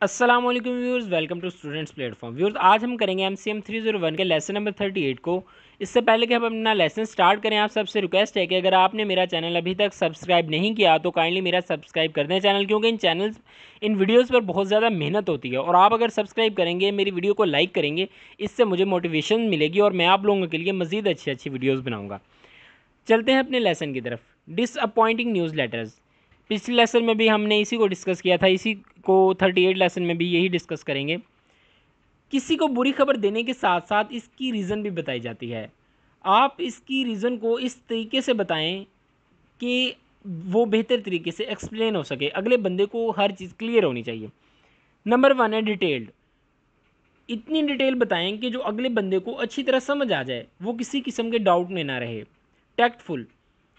अस्सलाम वालेकुम viewers, welcome to students platform. Viewers, आज हम करेंगे एमसीएम 301 के लेसन नंबर 38 को। इससे पहले कि हम अपना लेसन स्टार्ट करें, आप सबसे रिक्वेस्ट है कि अगर आपने मेरा चैनल अभी तक सब्सक्राइब नहीं किया तो काइंडली मेरा सब्सक्राइब कर दें चैनल, क्योंकि इन वीडियोज़ पर बहुत ज़्यादा मेहनत होती है और आप अगर सब्सक्राइब करेंगे, मेरी वीडियो को लाइक करेंगे, इससे मुझे मोटिवेशन मिलेगी और मैं आप लोगों के लिए मज़ीद अच्छी अच्छी वीडियोज़ बनाऊँगा। चलते हैं अपने लेसन की तरफ। Disappointing news letters. पिछले लेसन में भी हमने इसी को डिस्कस किया था, इसी को 38 लेसन में भी यही डिस्कस करेंगे। किसी को बुरी खबर देने के साथ साथ इसकी रीज़न भी बताई जाती है। आप इसकी रीज़न को इस तरीके से बताएं कि वो बेहतर तरीके से एक्सप्लेन हो सके, अगले बंदे को हर चीज़ क्लियर होनी चाहिए। नंबर 1 है डिटेल्ड। इतनी डिटेल बताएं कि जो अगले बंदे को अच्छी तरह समझ आ जाए, वो किसी किस्म के डाउट में ना रहे। टैक्टफुल।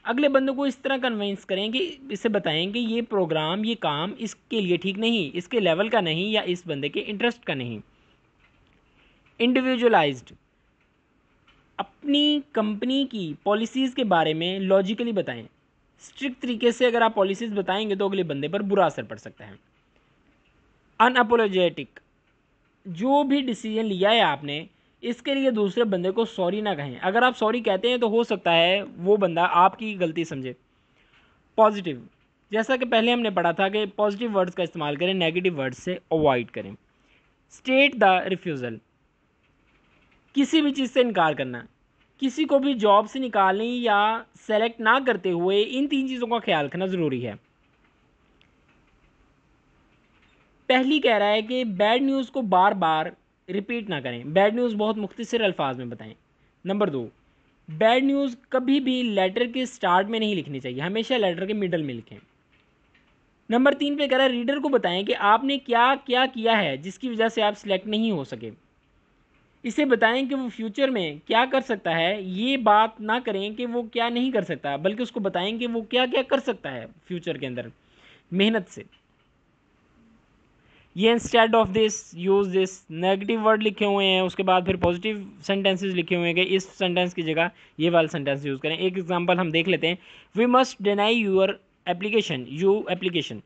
अगले बंदे को इस तरह कन्विंस करें कि इसे बताएं कि ये प्रोग्राम, ये काम इसके लिए ठीक नहीं, इसके लेवल का नहीं या इस बंदे के इंटरेस्ट का नहीं। इंडिविजुअलाइज्ड। अपनी कंपनी की पॉलिसीज़ के बारे में लॉजिकली बताएं। स्ट्रिक्ट तरीके से अगर आप पॉलिसीज़ बताएंगे तो अगले बंदे पर बुरा असर पड़ सकता है। अनअपोलोजेटिक। जो भी डिसीजन लिया है आपने, इसके लिए दूसरे बंदे को सॉरी ना कहें। अगर आप सॉरी कहते हैं तो हो सकता है वो बंदा आपकी गलती समझे। पॉजिटिव। जैसा कि पहले हमने पढ़ा था कि पॉजिटिव वर्ड्स का इस्तेमाल करें, नेगेटिव वर्ड्स से अवॉइड करें। State the refusal. किसी भी चीज़ से इनकार करना, किसी को भी जॉब से निकालने या सेलेक्ट ना करते हुए इन 3 चीज़ों का ख्याल रखना ज़रूरी है। पहली कह रहा है कि बैड न्यूज़ को बार बार रिपीट ना करें, बैड न्यूज़ बहुत मुख्तसर अल्फाज में बताएं। नंबर 2, बैड न्यूज़ कभी भी लेटर के स्टार्ट में नहीं लिखनी चाहिए, हमेशा लेटर के मिडल में लिखें। नंबर 3 पे कह रहा है रीडर को बताएं कि आपने क्या क्या किया है जिसकी वजह से आप सिलेक्ट नहीं हो सके। इसे बताएं कि वो फ्यूचर में क्या कर सकता है, ये बात ना करें कि वो क्या नहीं कर सकता, बल्कि उसको बताएं कि वो क्या क्या कर सकता है फ्यूचर के अंदर मेहनत से। ये instead of this use this, negative word लिखे हुए हैं, उसके बाद फिर पॉजिटिव सेंटेंसेस लिखे हुए हैं कि इस सेंटेंस की जगह ये वाला सेंटेंस यूज़ करें। एक एग्जांपल हम देख लेते हैं। We must deny your application, you application.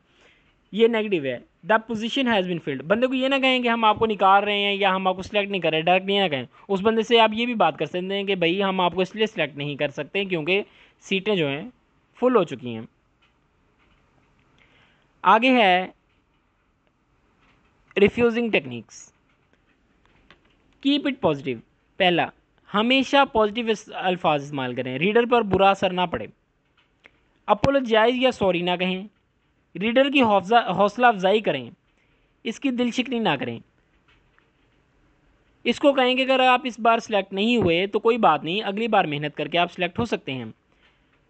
ये नेगेटिव है। The position has been filled. बंदे को ये ना कहें कि हम आपको निकाल रहे हैं या हम आपको सिलेक्ट नहीं कर रहे, डायरेक्ट ये ना कहें। उस बंदे से आप ये भी बात कर सकते हैं कि भाई हम आपको इसलिए सिलेक्ट नहीं कर सकते क्योंकि सीटें जो हैं फुल हो चुकी हैं। आगे है refusing techniques. Keep it positive. पहला, हमेशा पॉजिटिव अल्फाज इस्तेमाल करें, रीडर पर बुरा असर ना पड़े। अपोलोजाइज या सॉरी ना कहें, रीडर की हौसला अफजाई करें, इसकी दिल शिकनी ना करें। इसको कहें कि अगर आप इस बार सिलेक्ट नहीं हुए तो कोई बात नहीं, अगली बार मेहनत करके आप सिलेक्ट हो सकते हैं।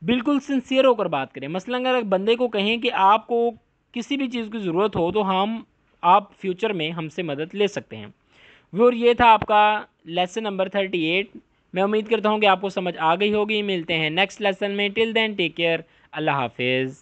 बिल्कुल सिंसियर होकर बात करें। मसलन अगर बंदे को कहें कि आपको किसी भी चीज़ की ज़रूरत हो तो हम आप फ्यूचर में हमसे मदद ले सकते हैं। व्यूअर, ये था आपका लेसन नंबर 38। मैं उम्मीद करता हूँ कि आपको समझ आ गई होगी। मिलते हैं नेक्स्ट लेसन में। टिल देन टेक केयर, अल्लाह हाफिज़।